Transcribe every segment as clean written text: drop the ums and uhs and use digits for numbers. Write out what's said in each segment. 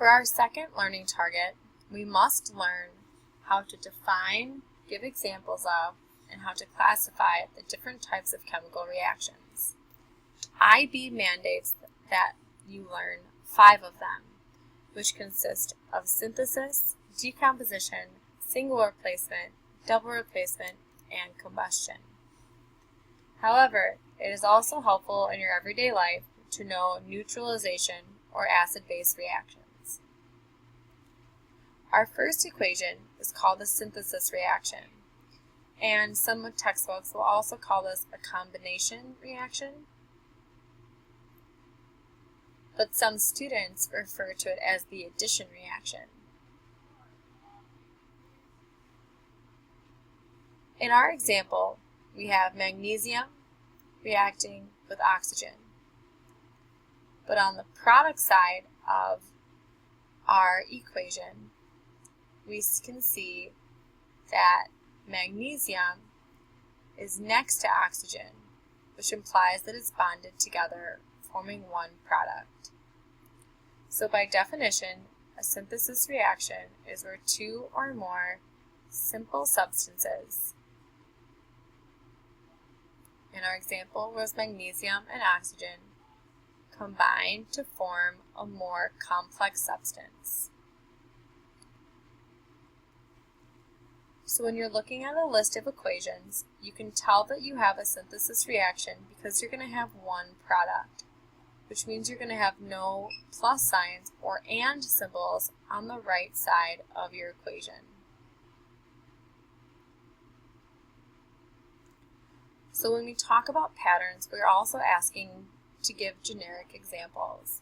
For our second learning target, we must learn how to define, give examples of, and how to classify the different types of chemical reactions. IB mandates that you learn 5 of them, which consist of synthesis, decomposition, single replacement, double replacement, and combustion. However, it is also helpful in your everyday life to know neutralization or acid-base reactions. Our first equation is called the synthesis reaction, and some textbooks will also call this a combination reaction, but some students refer to it as the addition reaction. In our example, we have magnesium reacting with oxygen. But on the product side of our equation, we can see that magnesium is next to oxygen, which implies that it's bonded together, forming one product. So by definition, a synthesis reaction is where 2 or more simple substances, in our example was magnesium and oxygen, combine to form a more complex substance. So when you're looking at a list of equations, you can tell that you have a synthesis reaction because you're going to have one product, which means you're going to have no plus signs or and symbols on the right side of your equation. So when we talk about patterns, we're also asking to give generic examples.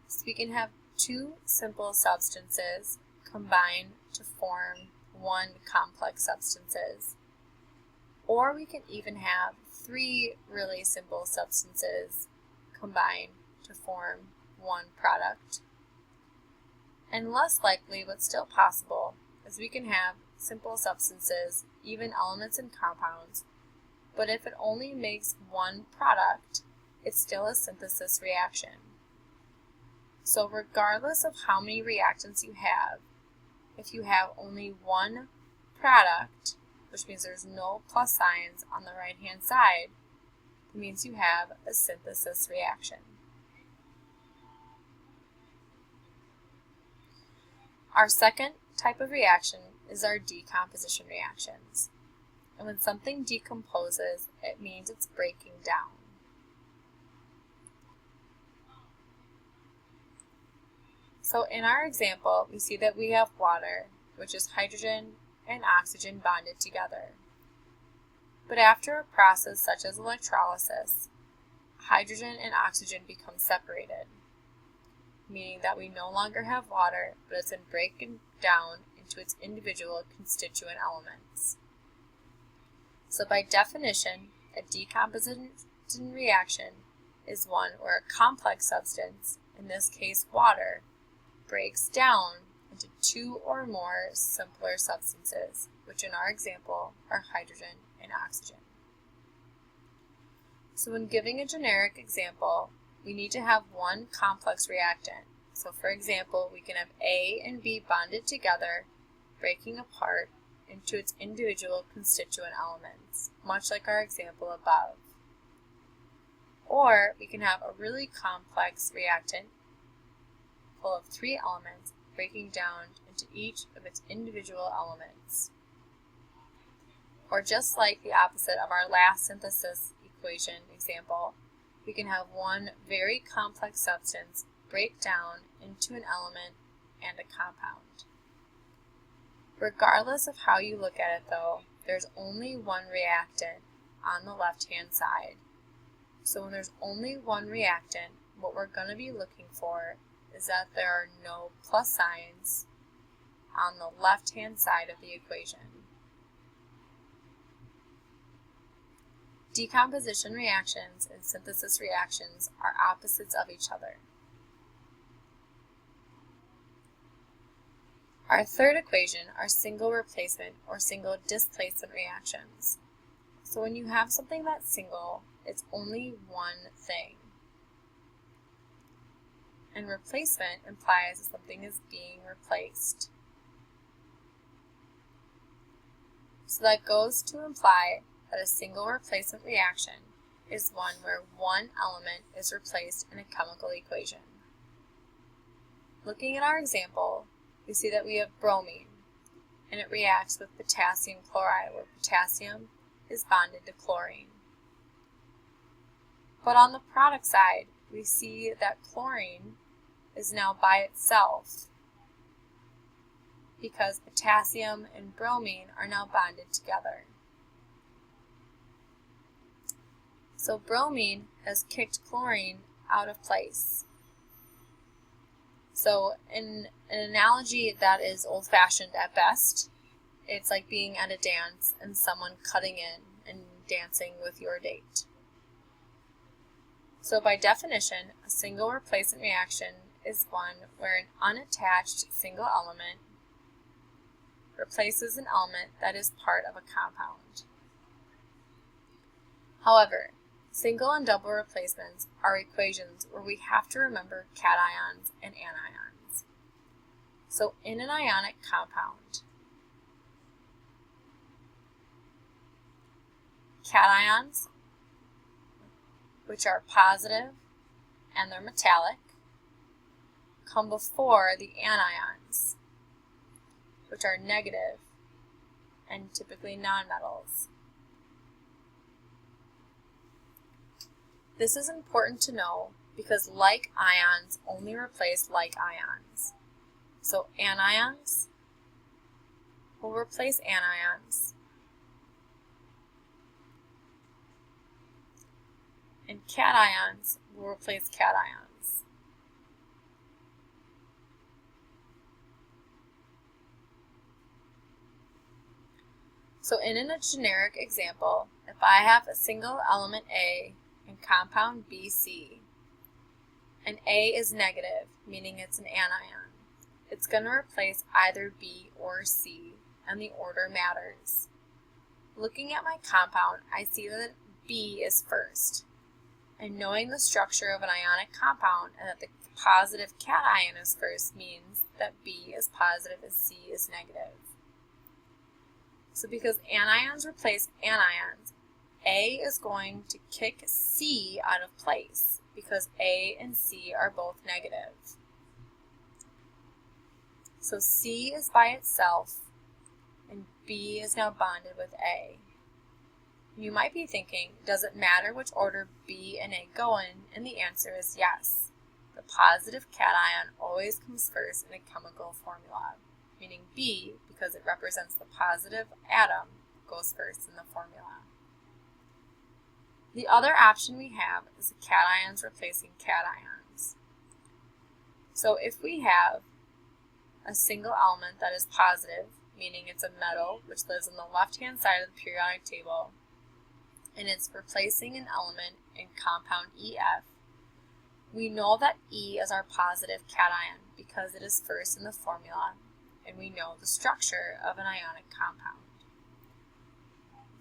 So we can have 2 simple substances combine to form 1 complex substances. Or we can even have 3 really simple substances combine to form 1 product. And less likely, but still possible, is we can have simple substances, even elements and compounds, but if it only makes 1 product, it's still a synthesis reaction. So regardless of how many reactants you have, if you have only 1 product, which means there's no plus signs on the right-hand side, it means you have a synthesis reaction. Our second type of reaction is our decomposition reactions. And when something decomposes, it means it's breaking down. So in our example, we see that we have water, which is hydrogen and oxygen bonded together. But after a process such as electrolysis, hydrogen and oxygen become separated, meaning that we no longer have water, but it's been broken down into its individual constituent elements. So by definition, a decomposition reaction is one where a complex substance, in this case water, breaks down into 2 or more simpler substances, which in our example are hydrogen and oxygen. So when giving a generic example, we need to have 1 complex reactant. So for example, we can have A and B bonded together, breaking apart into its individual constituent elements, much like our example above. Or we can have a really complex reactant full of 3 elements breaking down into each of its individual elements. Or just like the opposite of our last synthesis equation example, we can have 1 very complex substance break down into an element and a compound. Regardless of how you look at it though, there's only 1 reactant on the left-hand side. So when there's only 1 reactant, what we're going to be looking for is that there are no plus signs on the left-hand side of the equation. Decomposition reactions and synthesis reactions are opposites of each other. Our third equation are single replacement or single displacement reactions. So when you have something that's single, it's only one thing. and replacement implies that something is being replaced. So that goes to imply that a single replacement reaction is one where one element is replaced in a chemical equation. Looking at our example, we see that we have bromine, and it reacts with potassium chloride, where potassium is bonded to chlorine. But on the product side, we see that chlorine is now by itself because potassium and bromine are now bonded together. So bromine has kicked chlorine out of place. So in an analogy that is old-fashioned at best, it's like being at a dance and someone cutting in and dancing with your date. So by definition, a single replacement reaction is one where an unattached single element replaces an element that is part of a compound. However, single and double replacements are equations where we have to remember cations and anions. So in an ionic compound, cations, which are positive and they're metallic, come before the anions, which are negative and typically nonmetals. This is important to know because like ions only replace like ions. So anions will replace anions, and cations will replace cations. So in a generic example, if I have a single element A and compound BC, and A is negative, meaning it's an anion, it's going to replace either B or C, and the order matters. Looking at my compound, I see that B is first. And knowing the structure of an ionic compound and that the positive cation is first means that B is positive and C is negative. So because anions replace anions, A is going to kick C out of place because A and C are both negative. So C is by itself and B is now bonded with A. You might be thinking, does it matter which order B and A go in? And the answer is yes. The positive cation always comes first in a chemical formula, meaning B, because it represents the positive atom, goes first in the formula. The other option we have is the cations replacing cations. So if we have a single element that is positive, meaning it's a metal which lives on the left-hand side of the periodic table, and it's replacing an element in compound EF, we know that E is our positive cation because it is first in the formula, and we know the structure of an ionic compound.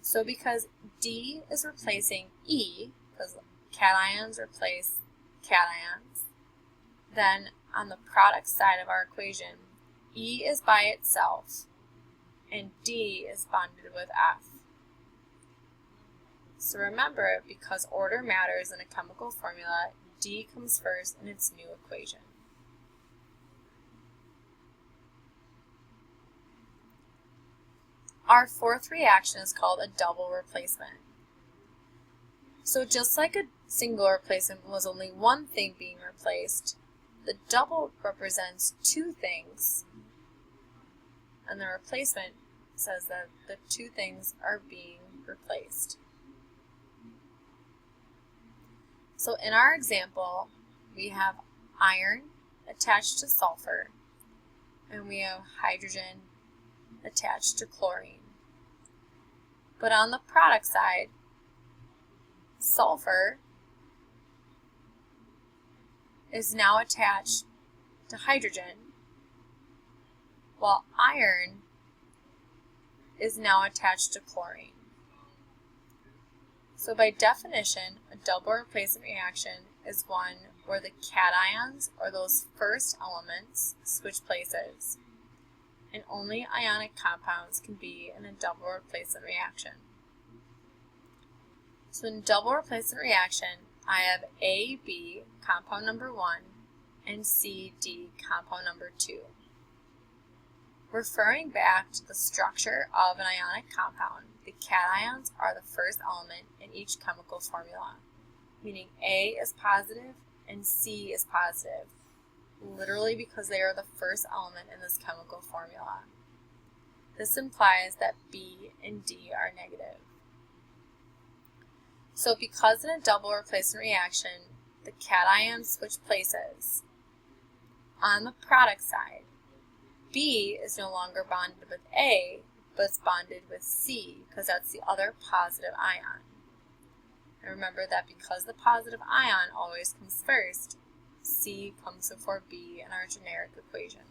So because D is replacing E, because cations replace cations, then on the product side of our equation, E is by itself, and D is bonded with F. So remember, because order matters in a chemical formula, D comes first in its new equation. Our fourth reaction is called a double replacement. So just like a single replacement was only one thing being replaced, the double represents two things, and the replacement says that the two things are being replaced. So in our example, we have iron attached to sulfur, and we have hydrogen attached to chlorine. But on the product side, sulfur is now attached to hydrogen, while iron is now attached to chlorine. So by definition, a double replacement reaction is one where the cations, or those first elements, switch places, and only ionic compounds can be in a double replacement reaction. So in double replacement reaction, I have AB, compound number 1, and CD, compound number 2. Referring back to the structure of an ionic compound, the cations are the first element in each chemical formula, meaning A is positive and C is positive, literally because they are the first element in this chemical formula. This implies that B and D are negative. So because in a double replacement reaction, the cations switch places, on the product side, B is no longer bonded with A, but it's bonded with C, because that's the other positive ion. And remember that because the positive ion always comes first, C comes before B in our generic equation.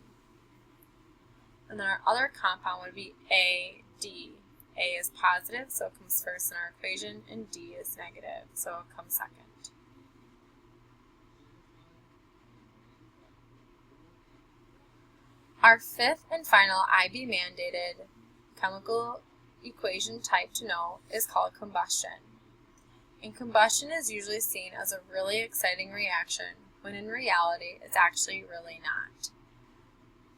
And then our other compound would be AD. A is positive, so it comes first in our equation, and D is negative, so it comes second. Our fifth and final IB mandated chemical equation type to know is called combustion. And combustion is usually seen as a really exciting reaction, when in reality it's actually really not.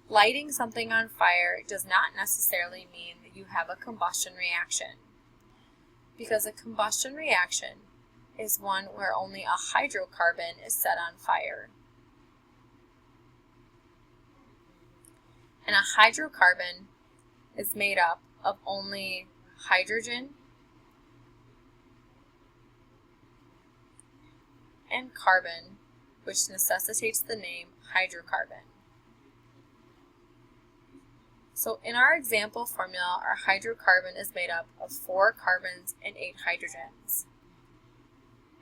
Lighting something on fire does not necessarily mean that you have a combustion reaction, because a combustion reaction is one where only a hydrocarbon is set on fire. And a hydrocarbon is made up of only hydrogen and carbon, which necessitates the name hydrocarbon. So in our example formula, our hydrocarbon is made up of 4 carbons and 8 hydrogens.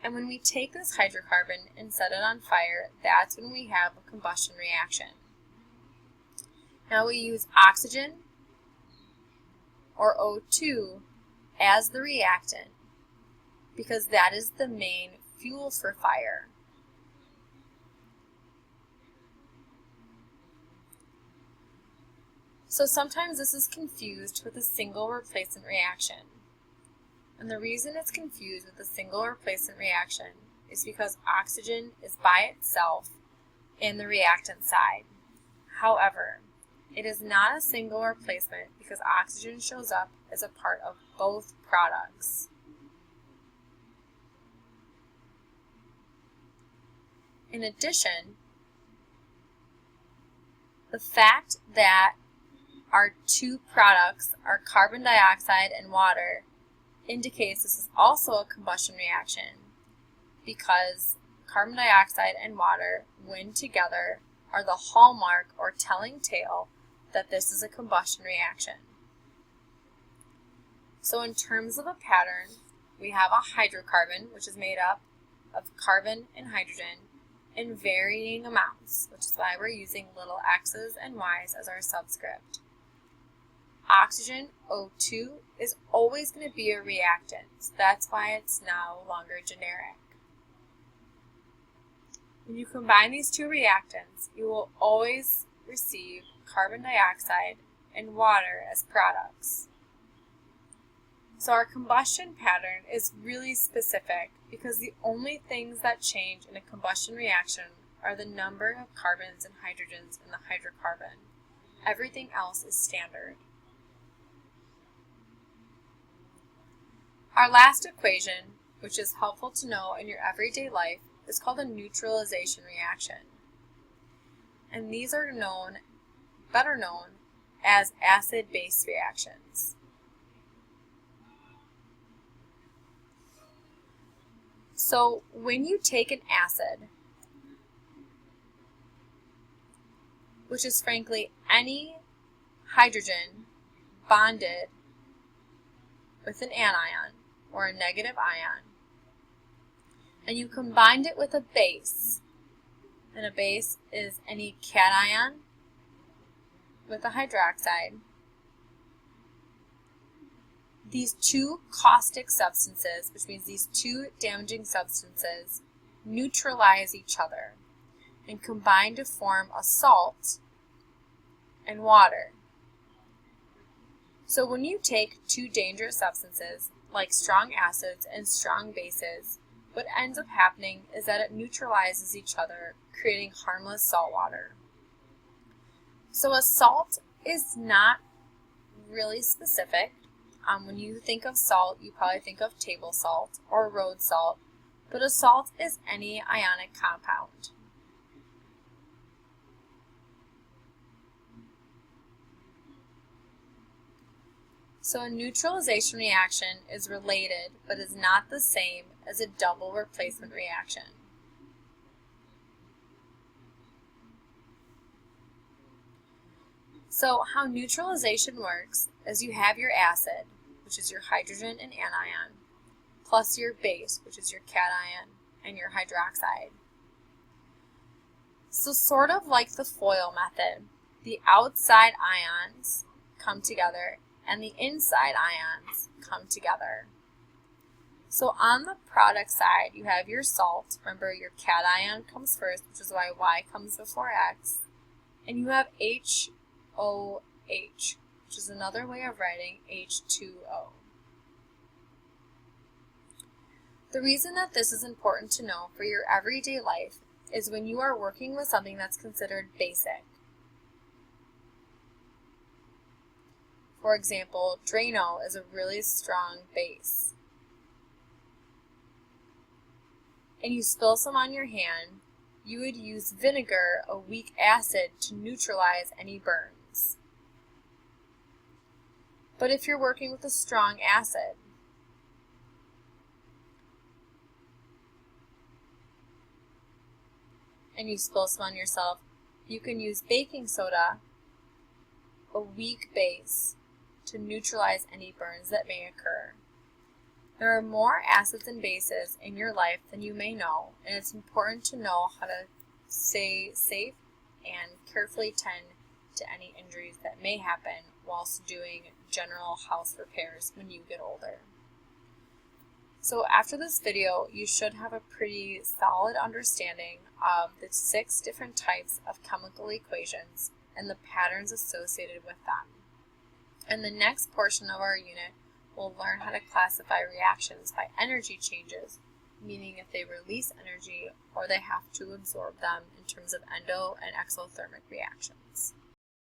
And when we take this hydrocarbon and set it on fire, that's when we have a combustion reaction. Now we use oxygen, or O2, as the reactant, because that is the main fuel for fire. So sometimes this is confused with a single replacement reaction. And the reason it's confused with a single replacement reaction is because oxygen is by itself in the reactant side. However, it is not a single replacement because oxygen shows up as a part of both products. In addition, the fact that our 2 products are carbon dioxide and water indicates this is also a combustion reaction, because carbon dioxide and water, when together, are the hallmark or telling tale that this is a combustion reaction. So in terms of a pattern, we have a hydrocarbon, which is made up of carbon and hydrogen in varying amounts, which is why we're using little x's and y's as our subscript. Oxygen, O2, is always going to be a reactant, so that's why it's no longer generic. When you combine these 2 reactants, you will always receive carbon dioxide and water as products. So our combustion pattern is really specific because the only things that change in a combustion reaction are the number of carbons and hydrogens in the hydrocarbon. Everything else is standard. Our last equation, which is helpful to know in your everyday life, is called a neutralization reaction. And these are better known as acid-base reactions. So when you take an acid, which is frankly any hydrogen bonded with an anion or a negative ion, and you combined it with a base, and a base is any cation with a hydroxide, these 2 caustic substances, which means these 2 damaging substances, neutralize each other and combine to form a salt and water. So when you take two dangerous substances, like strong acids and strong bases, what ends up happening is that it neutralizes each other, creating harmless salt water. So a salt is not really specific. When you think of salt, you probably think of table salt or road salt, but a salt is any ionic compound. So a neutralization reaction is related, but is not the same as a double replacement reaction. So how neutralization works is you have your acid, which is your hydrogen and anion, plus your base, which is your cation and your hydroxide. So sort of like the FOIL method, the outside ions come together and the inside ions come together. So on the product side, you have your salt. Remember, your cation comes first, which is why Y comes before X. And you have HOH, which is another way of writing H2O. The reason that this is important to know for your everyday life is when you are working with something that's considered basic. For example, Drano is a really strong base. And you spill some on your hand, you would use vinegar, a weak acid, to neutralize any burns. But if you're working with a strong acid, and you spill some on yourself, you can use baking soda, a weak base, to neutralize any burns that may occur. There are more acids and bases in your life than you may know, and it's important to know how to stay safe and carefully tend to any injuries that may happen whilst doing general house repairs when you get older. So after this video, you should have a pretty solid understanding of the 6 different types of chemical equations and the patterns associated with them. In the next portion of our unit, we'll learn how to classify reactions by energy changes, meaning if they release energy or they have to absorb them in terms of endo and exothermic reactions.